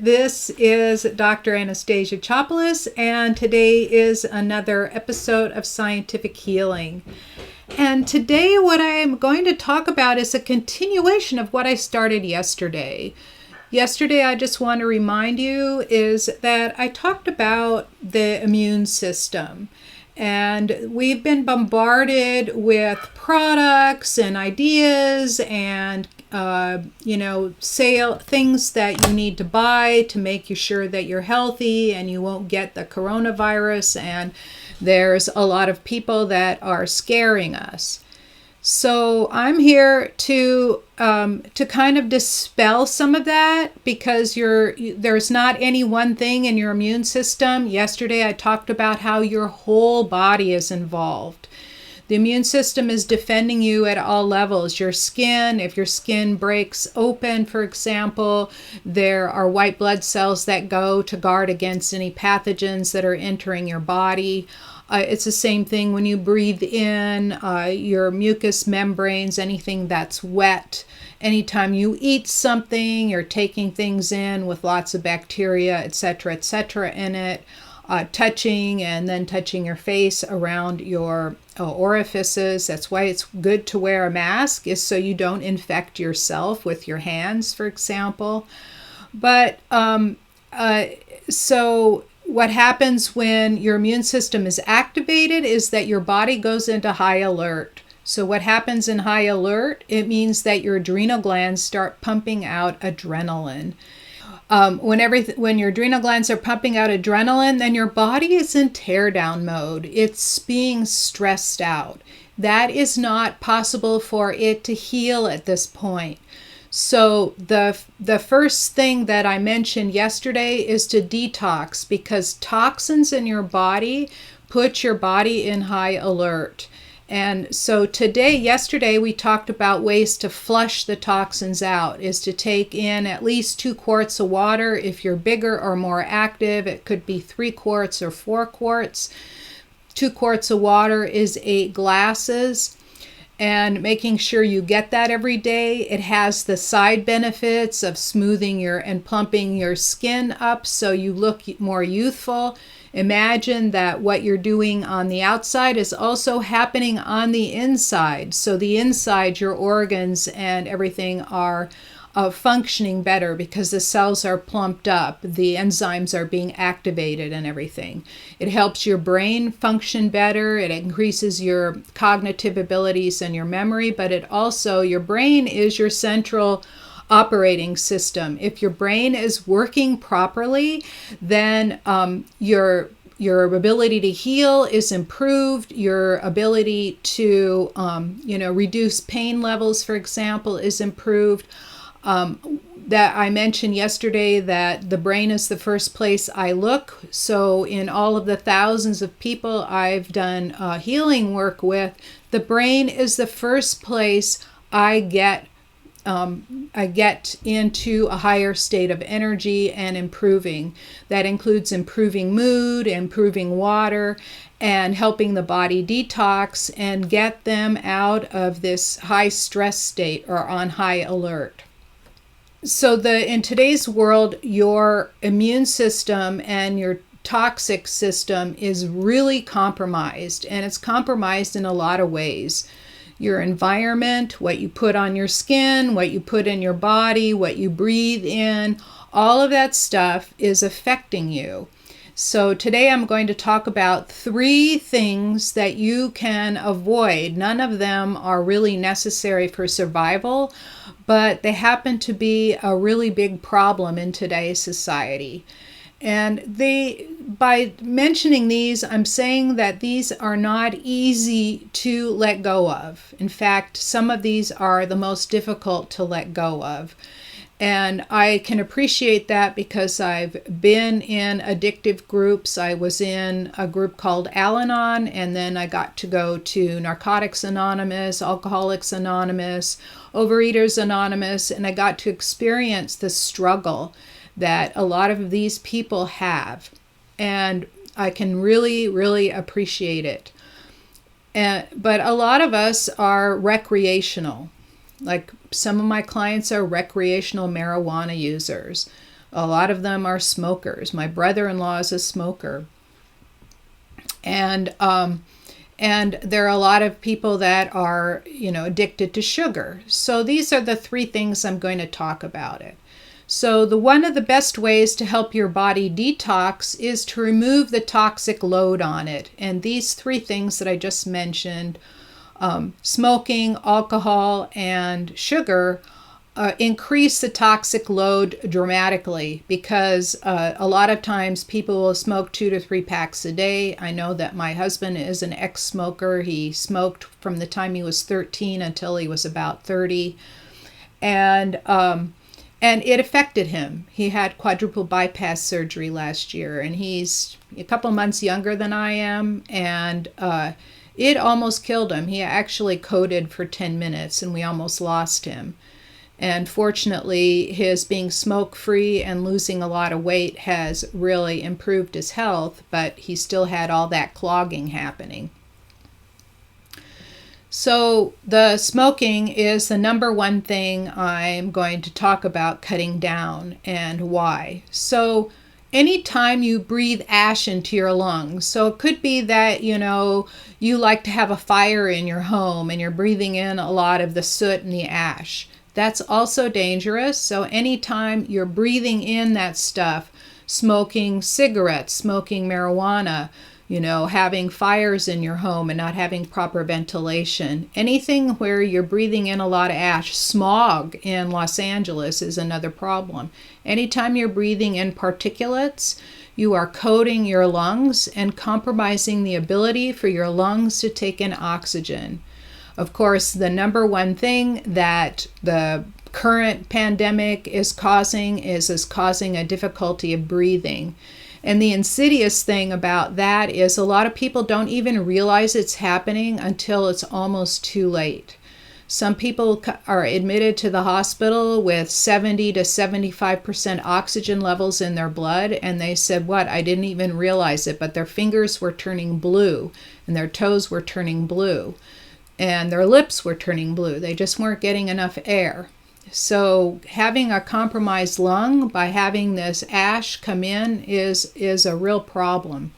This is Dr. Anastasia Chopoulos, and today is another episode of Scientific Healing. And today what I am going to talk about is a continuation of what I started yesterday. Yesterday, I just want to remind you is that I talked about the immune system. And we've been bombarded with products and ideas and things that you need to buy to make you sure that you're healthy and you won't get the coronavirus. And there's a lot of people that are scaring us. So I'm here to kind of dispel some of that because there's not any one thing in your immune system. Yesterday I talked about how your whole body is involved. The immune system is defending you at all levels. Your skin, if your skin breaks open, for example, there are white blood cells that go to guard against any pathogens that are entering your body. It's the same thing when you breathe in, your mucous membranes, anything that's wet. Anytime you eat something, you're taking things in with lots of bacteria, etc., in it. Touching your face around your orifices. That's why it's good to wear a mask, is so you don't infect yourself with your hands, for example. But so what happens when your immune system is activated is that your body goes into high alert. So what happens in high alert? It means that your adrenal glands start pumping out adrenaline. When your adrenal glands are pumping out adrenaline, then your body is in teardown mode. It's being stressed out. That is not possible for it to heal at this point. So the first thing that I mentioned yesterday is to detox, because toxins in your body put your body in high alert. And so yesterday we talked about ways to flush the toxins out, is to take in at least 2 quarts of water. If you're bigger or more active, it could be 3 quarts or 4 quarts. 2 quarts of water is 8 glasses. And making sure you get that every day. It has the side benefits of smoothing and plumping your skin up so you look more youthful. Imagine that what you're doing on the outside is also happening on the inside. So the inside, your organs and everything are functioning better because the cells are plumped up, the enzymes are being activated and everything. It helps your brain function better. It increases your cognitive abilities and your memory, but your brain is your central operating system. If your brain is working properly, then your ability to heal is improved. Your ability to reduce pain levels, for example, is improved. That I mentioned yesterday that the brain is the first place I look. So in all of the thousands of people I've done healing work with, the brain is the first place I get into a higher state of energy and improving. That includes improving mood, improving water, and helping the body detox and get them out of this high stress state or on high alert. So in today's world, your immune system and your toxic system is really compromised, and it's compromised in a lot of ways. Your environment, what you put on your skin, what you put in your body, what you breathe in, all of that stuff is affecting you. So today I'm going to talk about 3 things that you can avoid. None of them are really necessary for survival, but they happen to be a really big problem in today's society. And by mentioning these, I'm saying that these are not easy to let go of. In fact, some of these are the most difficult to let go of. And I can appreciate that because I've been in addictive groups. I was in a group called Al-Anon, and then I got to go to Narcotics Anonymous, Alcoholics Anonymous, Overeaters Anonymous, and I got to experience the struggle that a lot of these people have. And I can really, really appreciate it. But a lot of us are recreational. Like some of my clients are recreational marijuana users. A lot of them are smokers. My brother-in-law is a smoker. And there are a lot of people that are, addicted to sugar. So these are the three things I'm going to talk about it. So one of the best ways to help your body detox is to remove the toxic load on it. And these three things that I just mentioned, smoking, alcohol, and sugar, increase the toxic load dramatically, because a lot of times people will smoke 2 to 3 packs a day. I know that my husband is an ex-smoker. He smoked from the time he was 13 until he was about 30. And it affected him. He had quadruple bypass surgery last year, and he's a couple months younger than I am, and it almost killed him. He actually coded for 10 minutes, and we almost lost him. And fortunately, his being smoke-free and losing a lot of weight has really improved his health, but he still had all that clogging happening. So the smoking is the number one thing I'm going to talk about cutting down, and why. So anytime you breathe ash into your lungs, so it could be that, you like to have a fire in your home and you're breathing in a lot of the soot and the ash. That's also dangerous. So anytime you're breathing in that stuff, smoking cigarettes, smoking marijuana, having fires in your home and not having proper ventilation, anything where you're breathing in a lot of ash, smog in Los Angeles is another problem. Anytime you're breathing in particulates, you are coating your lungs and compromising the ability for your lungs to take in oxygen. Of course, the number one thing that the current pandemic is causing is a difficulty of breathing. And the insidious thing about that is a lot of people don't even realize it's happening until it's almost too late. Some people are admitted to the hospital with 70 to 75% oxygen levels in their blood, and they said, I didn't even realize it, but their fingers were turning blue and their toes were turning blue. And their lips were turning blue. They just weren't getting enough air. So having a compromised lung by having this ash come in is a real problem.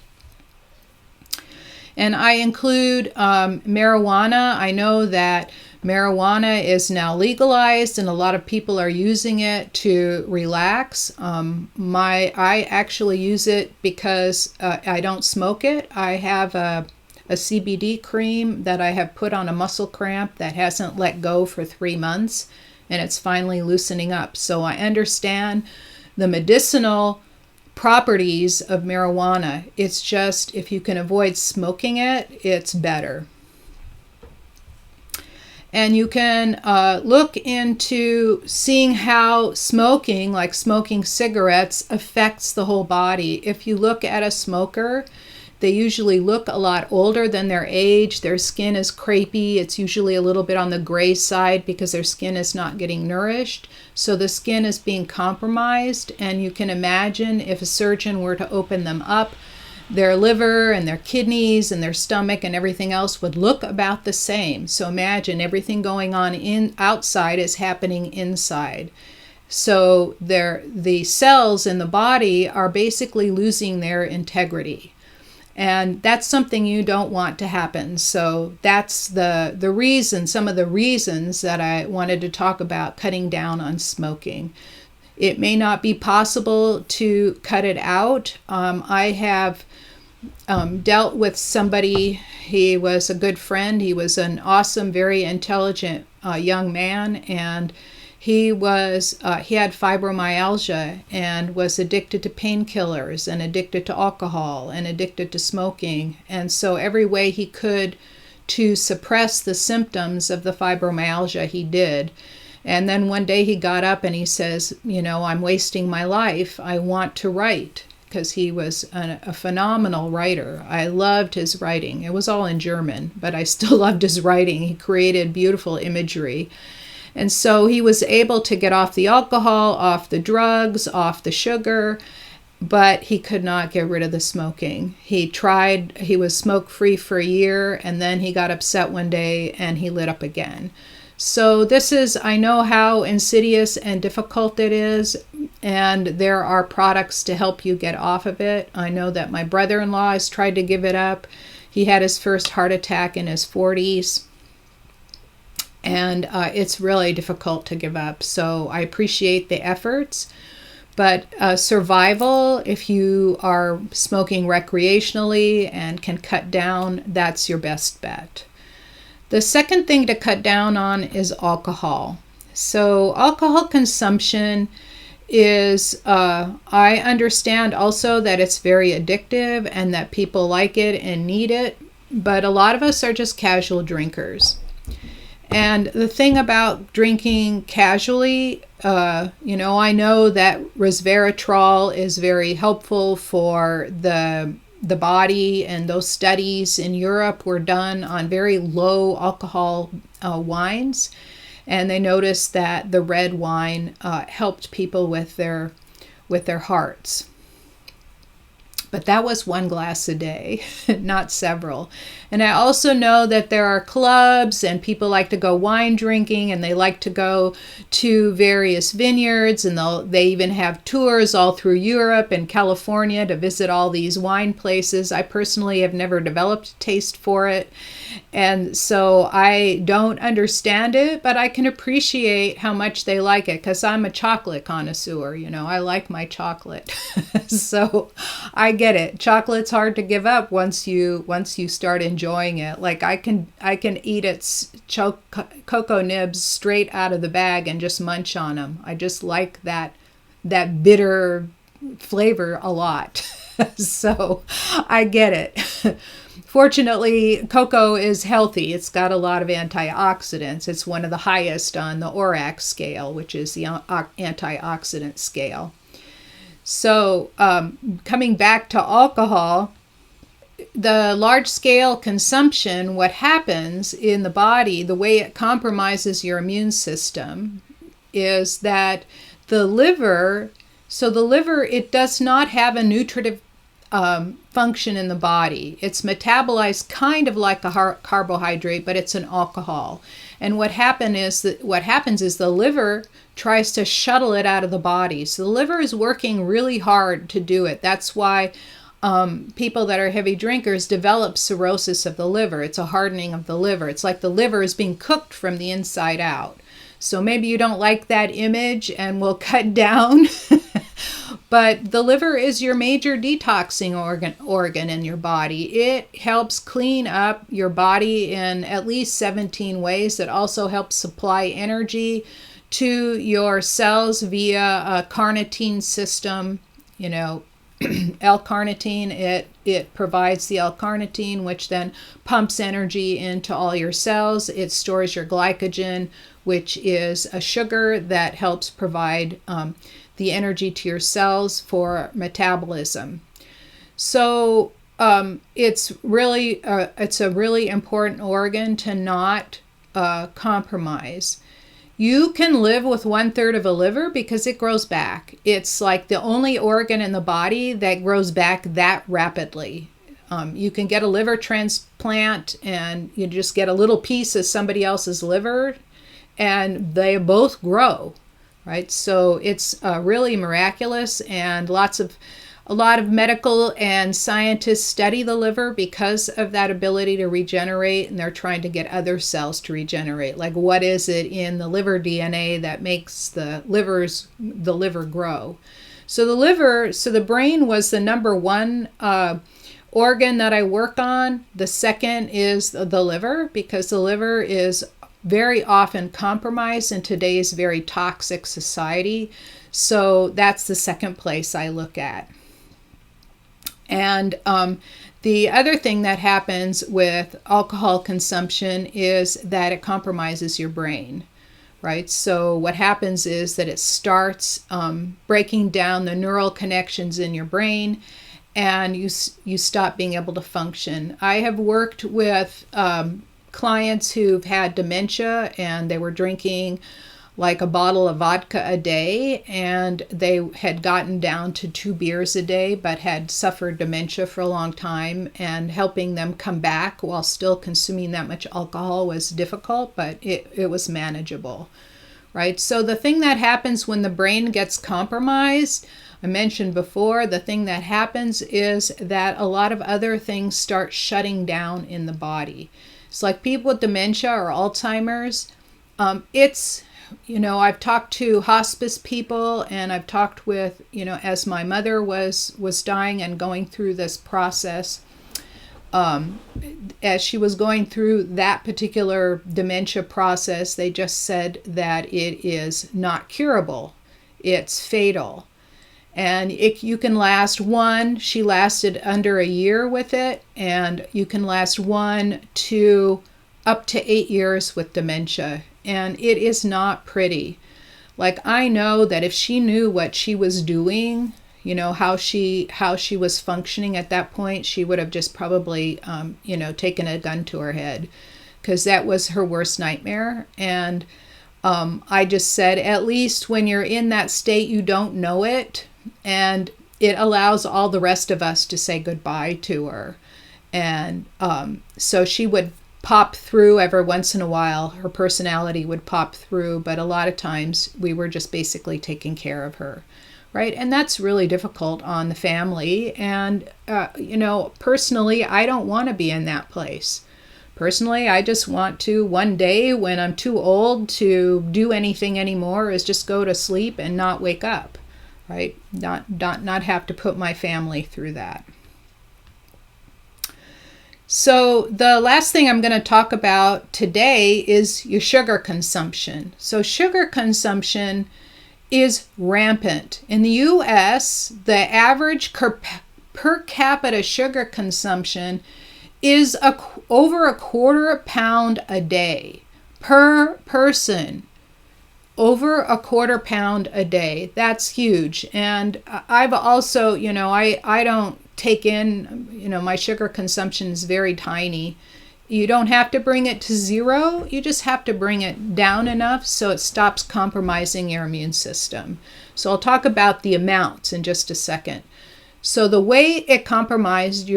And I include marijuana. I know that marijuana is now legalized and a lot of people are using it to relax. I actually use it because I don't smoke it. I have a CBD cream that I have put on a muscle cramp that hasn't let go for 3 months, and it's finally loosening up. So I understand the medicinal properties of marijuana. It's just, if you can avoid smoking it, it's better. And you can look into seeing how smoking, like smoking cigarettes, affects the whole body. If you look at a smoker, they usually look a lot older than their age. Their skin is crepey. It's usually a little bit on the gray side because their skin is not getting nourished. So the skin is being compromised. And you can imagine if a surgeon were to open them up, their liver and their kidneys and their stomach and everything else would look about the same. So imagine everything going on outside is happening inside. So the cells in the body are basically losing their integrity. And that's something you don't want to happen. So that's some of the reasons that I wanted to talk about cutting down on smoking. It may not be possible to cut it out. I have dealt with somebody. He was a good friend. He was an awesome, very intelligent young man, and he had fibromyalgia and was addicted to painkillers and addicted to alcohol and addicted to smoking. And so every way he could to suppress the symptoms of the fibromyalgia, he did. And then one day he got up and he says, I'm wasting my life. I want to write, because he was a phenomenal writer. I loved his writing. It was all in German, but I still loved his writing. He created beautiful imagery. And so he was able to get off the alcohol, off the drugs, off the sugar, but he could not get rid of the smoking. He was smoke-free for a year, and then he got upset one day and he lit up again. So I know how insidious and difficult it is, and there are products to help you get off of it. I know that my brother-in-law has tried to give it up. He had his first heart attack in his 40s, and it's really difficult to give up. So I appreciate the efforts, but survival, if you are smoking recreationally and can cut down, that's your best bet. The second thing to cut down on is alcohol. So alcohol consumption is, I understand also that it's very addictive and that people like it and need it, but a lot of us are just casual drinkers. And the thing about drinking casually, I know that resveratrol is very helpful for the body, and those studies in Europe were done on very low alcohol wines, and they noticed that the red wine helped people with their hearts. But that was 1 glass a day, not several. And I also know that there are clubs and people like to go wine drinking, and they like to go to various vineyards, and they even have tours all through Europe and California to visit all these wine places. I personally have never developed a taste for it, and so I don't understand it, but I can appreciate how much they like it because I'm a chocolate connoisseur. I like my chocolate. So I get it. Chocolate's hard to give up once you start enjoying it. Like I can eat its cocoa nibs straight out of the bag and just munch on them. I just like that bitter flavor a lot. So I get it. Fortunately, cocoa is healthy. It's got a lot of antioxidants. It's one of the highest on the ORAC scale, which is the antioxidant scale. So coming back to alcohol, the large-scale consumption, what happens in the body, the way it compromises your immune system, is that the liver, it does not have a nutritive function in the body. It's metabolized kind of like a carbohydrate, but it's an alcohol. And what happens is the liver tries to shuttle it out of the body. So the liver is working really hard to do it. That's why people that are heavy drinkers develop cirrhosis of the liver. It's a hardening of the liver. It's like the liver is being cooked from the inside out. So maybe you don't like that image and we'll cut down. But the liver is your major detoxing organ in your body. It helps clean up your body in at least 17 ways. It also helps supply energy to your cells via a carnitine system. L-carnitine, it provides the L-carnitine, which then pumps energy into all your cells. It stores your glycogen, which is a sugar that helps provide the energy to your cells for metabolism. So it's a really important organ to not compromise. You can live with 1/3 of a liver because it grows back. It's like the only organ in the body that grows back that rapidly. You can get a liver transplant and you just get a little piece of somebody else's liver and they both grow, right? So it's really miraculous, and a lot of medical and scientists study the liver because of that ability to regenerate, and they're trying to get other cells to regenerate. Like, what is it in the liver DNA that makes the liver grow? So the brain was the number one organ that I work on. The second is the liver, because the liver is very often compromised in today's very toxic society. So that's the second place I look at. And the other thing that happens with alcohol consumption is that it compromises your brain, right? So what happens is that it starts breaking down the neural connections in your brain, and you stop being able to function. I have worked with clients who've had dementia, and they were drinking like a bottle of vodka a day, and they had gotten down to 2 beers a day but had suffered dementia for a long time, and helping them come back while still consuming that much alcohol was difficult, but it was manageable, right? So the thing that happens when the brain gets compromised, I mentioned before, the thing that happens is that a lot of other things start shutting down in the body. It's like people with dementia or Alzheimer's. I've talked to hospice people, and I've talked with, as my mother was dying and going through this process, as she was going through that particular dementia process, they just said that it is not curable. It's fatal. And you can last she lasted under a year with it, and you can last 1 to up to 8 years with dementia. And it is not pretty. Like, I know that if she knew what she was doing, how she was functioning at that point, she would have just probably, taken a gun to her head, because that was her worst nightmare. And I just said, at least when you're in that state, you don't know it. And it allows all the rest of us to say goodbye to her. And so she would pop through every once in a while. Her personality would pop through, but a lot of times we were just basically taking care of her, right? And that's really difficult on the family. And, personally, I don't want to be in that place. Personally, I just want to, one day when I'm too old to do anything anymore, is just go to sleep and not wake up, right? Not have to put my family through that. So the last thing I'm going to talk about today is your sugar consumption. So sugar consumption is rampant. In the US, the average per capita sugar consumption is over a 1/4 pound a day per person. Over a 1/4 pound a day. That's huge. And I've also, I don't take in, my sugar consumption is very tiny. You don't have to bring it to 0. You just have to bring it down enough so it stops compromising your immune system. So I'll talk about the amounts in just a second. So the way it compromises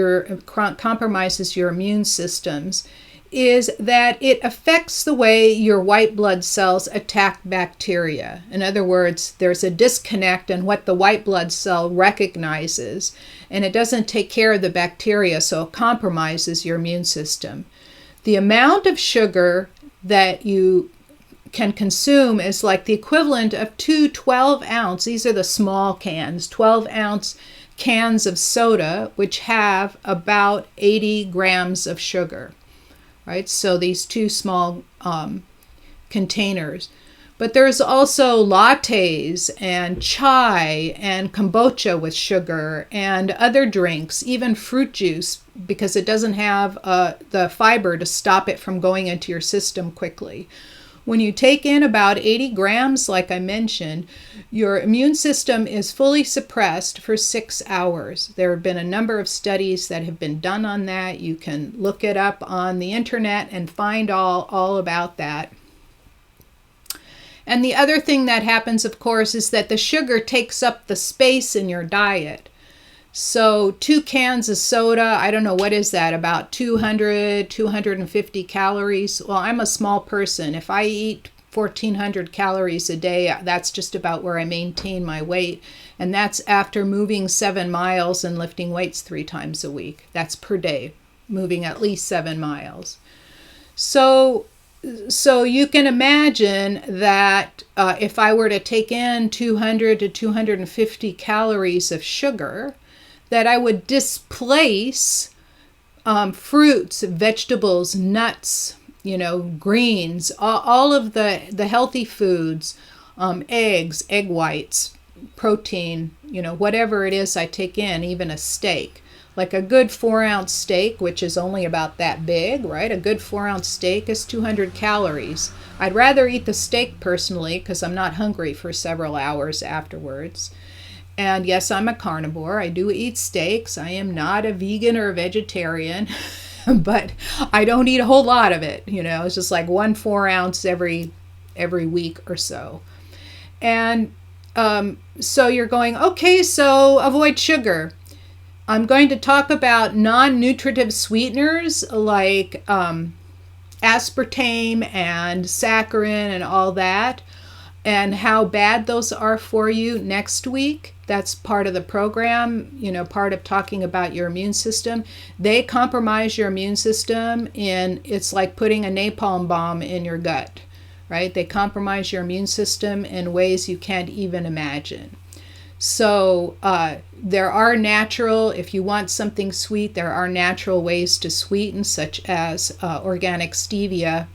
your immune systems is that it affects the way your white blood cells attack bacteria. In other words, there's a disconnect in what the white blood cell recognizes, and it doesn't take care of the bacteria, so it compromises your immune system. The amount of sugar that you can consume is like the equivalent of 2 12-ounce, these are the small cans, 12-ounce cans of soda, which have about 80 grams of sugar. Right, so these 2 small containers. But there's also lattes and chai and kombucha with sugar and other drinks, even fruit juice, because it doesn't have the fiber to stop it from going into your system quickly. When you take in about 80 grams, like I mentioned, your immune system is fully suppressed for 6 hours. There have been a number of studies that have been done on that. You can look it up on the internet and find all about that. And the other thing that happens, of course, is that the sugar takes up the space in your diet. So 2 cans of soda, I don't know, what is that, about 200, 250 calories? Well, I'm a small person. If I eat 1,400 calories a day, that's just about where I maintain my weight. And that's after moving 7 miles and lifting weights 3 times a week. That's per day, moving at least 7 miles. So you can imagine that if I were to take in 200 to 250 calories of sugar, that I would displace fruits, vegetables, nuts, greens, all of the healthy foods, eggs, egg whites, protein, whatever it is I take in, even a steak. Like a good 4-ounce steak, which is only about that big, right? A good 4-ounce steak is 200 calories. I'd rather eat the steak personally because I'm not hungry for several hours afterwards. And yes, I'm a carnivore. I do eat steaks. I am not a vegan or a vegetarian, but I don't eat a whole lot of it. It's just like 1 4-ounce every every week or so. And so you're going, okay, so avoid sugar. I'm going to talk about non-nutritive sweeteners like aspartame and saccharin and all that, and how bad those are for you next week. That's part of the program, part of talking about your immune system. They compromise your immune system, and it's like putting a napalm bomb in your gut, right? They compromise your immune system in ways you can't even imagine. So there are natural, if you want something sweet, there are natural ways to sweeten, such as organic stevia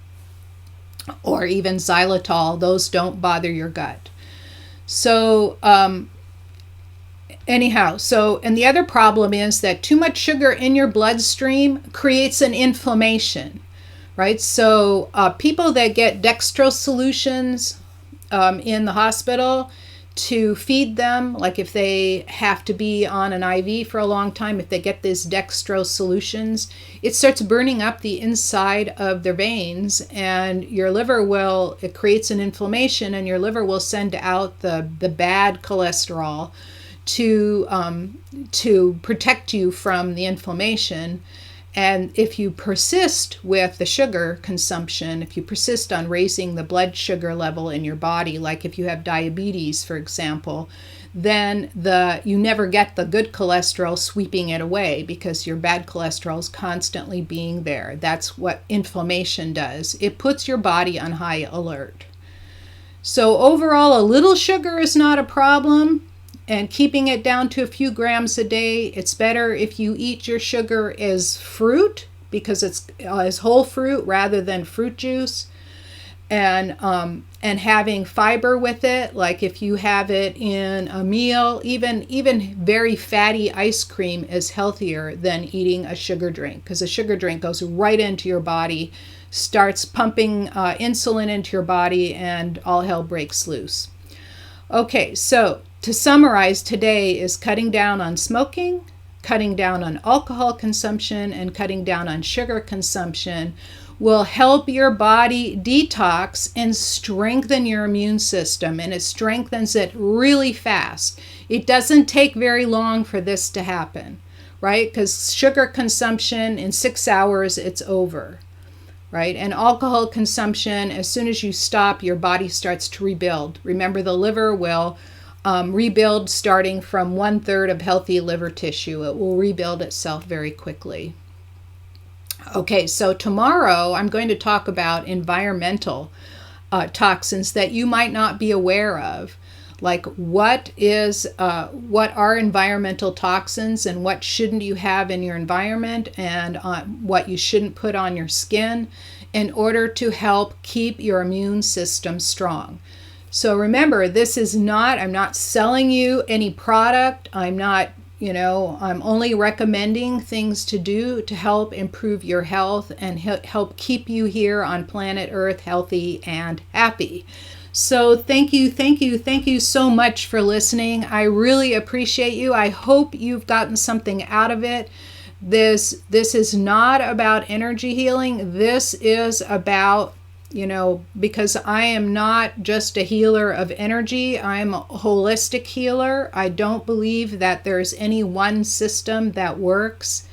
or even xylitol. Those don't bother your gut. So and the other problem is that too much sugar in your bloodstream creates an inflammation, right? So people that get dextrose solutions in the hospital to feed them, like if they have to be on an IV for a long time, if they get these dextrose solutions, it starts burning up the inside of their veins, and your liver it creates an inflammation, and your liver will send out the bad cholesterol to protect you from the inflammation. And if you persist with the sugar consumption, if you persist on raising the blood sugar level in your body, like if you have diabetes, for example, then you never get the good cholesterol sweeping it away because your bad cholesterol is constantly being there. That's what inflammation does. It puts your body on high alert. So overall, a little sugar is not a problem. And keeping it down to a few grams a day. It's better if you eat your sugar as fruit, because it's as whole fruit rather than fruit juice, and having fiber with it. Like if you have it in a meal, even very fatty ice cream is healthier than eating a sugar drink, because a sugar drink goes right into your body, starts pumping insulin into your body, and all hell breaks loose. Okay, so to summarize, today is cutting down on smoking, cutting down on alcohol consumption, and cutting down on sugar consumption will help your body detox and strengthen your immune system, and it strengthens it really fast. It doesn't take very long for this to happen, right? Because sugar consumption, in 6 hours, it's over. Right? And alcohol consumption, as soon as you stop, your body starts to rebuild. Remember, the liver will rebuild starting from 1/3 of healthy liver tissue. It will rebuild itself very quickly. Okay, so tomorrow I'm going to talk about environmental toxins that you might not be aware of. Like what are environmental toxins, and what shouldn't you have in your environment, and what you shouldn't put on your skin in order to help keep your immune system strong. So remember, I'm not selling you any product. I'm only recommending things to do to help improve your health and help keep you here on planet Earth healthy and happy. So thank you so much for listening. I really appreciate you. I hope you've gotten something out of it. This is not about energy healing. This is about, because I am not just a healer of energy, I'm a holistic healer. I don't believe that there's any one system that works.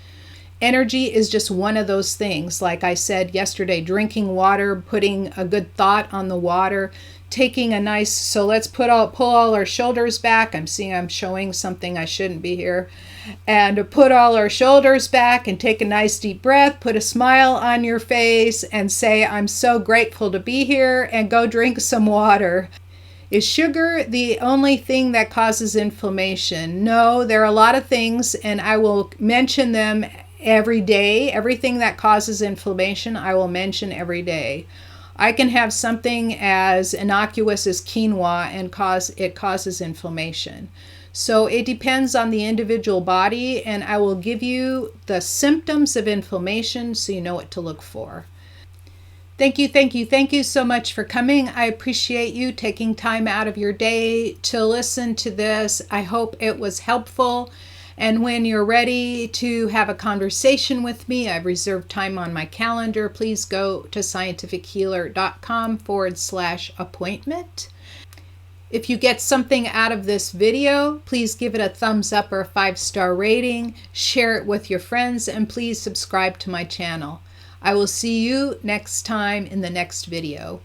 Energy is just one of those things. Like I said yesterday, drinking water, putting a good thought on the water, taking a nice, so let's pull all our shoulders back. I'm showing something I shouldn't be here. And put all our shoulders back and take a nice deep breath, put a smile on your face and say, I'm so grateful to be here, and go drink some water. Is sugar the only thing that causes inflammation? No, there are a lot of things, and I will mention them every day. Everything that causes inflammation, I will mention every day. I can have something as innocuous as quinoa and it causes inflammation. So it depends on the individual body, and I will give you the symptoms of inflammation so you know what to look for. Thank you so much for coming. I appreciate you taking time out of your day to listen to this. I hope it was helpful. And when you're ready to have a conversation with me, I've reserved time on my calendar. Please go to scientifichealer.com/appointment. If you get something out of this video, please give it a thumbs up or a 5-star rating, share it with your friends, and please subscribe to my channel. I will see you next time in the next video.